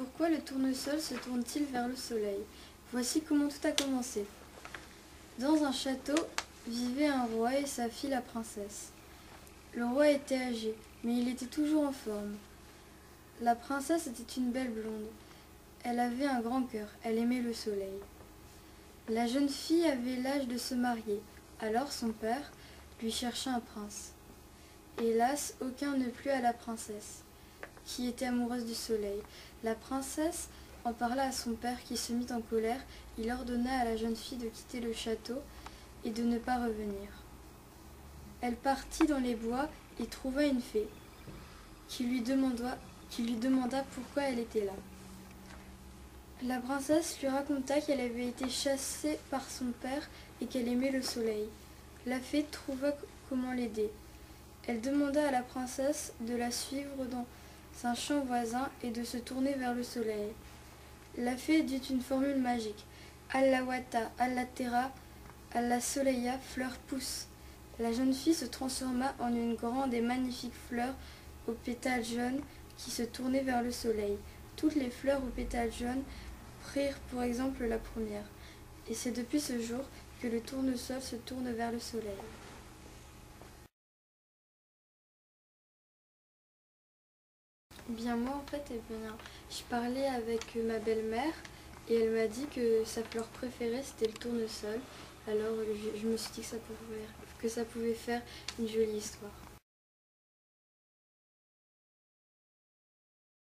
Pourquoi le tournesol se tourne-t-il vers le soleil? Voici comment tout a commencé. Dans un château vivait un roi et sa fille la princesse. Le roi était âgé, mais il était toujours en forme. La princesse était une belle blonde. Elle avait un grand cœur, elle aimait le soleil. La jeune fille avait l'âge de se marier, alors son père lui chercha un prince. Hélas, aucun ne plut à la princesse, qui était amoureuse du soleil. La princesse en parla à son père qui se mit en colère. Il ordonna à la jeune fille de quitter le château et de ne pas revenir. Elle partit dans les bois et trouva une fée qui lui demanda pourquoi elle était là. La princesse lui raconta qu'elle avait été chassée par son père et qu'elle aimait le soleil. La fée trouva comment l'aider. Elle demanda à la princesse de la suivre dans un champ voisin et de se tourner vers le soleil. La fée dit une formule magique. Allah wata, Allah terra, Allah soleilla, fleur pousse. La jeune fille se transforma en une grande et magnifique fleur aux pétales jaunes qui se tournait vers le soleil. Toutes les fleurs aux pétales jaunes prirent pour exemple la première. Et c'est depuis ce jour que le tournesol se tourne vers le soleil. Bien moi en fait, je parlais avec ma belle-mère et elle m'a dit que sa fleur préférée c'était le tournesol. Alors je me suis dit que ça pouvait faire une jolie histoire.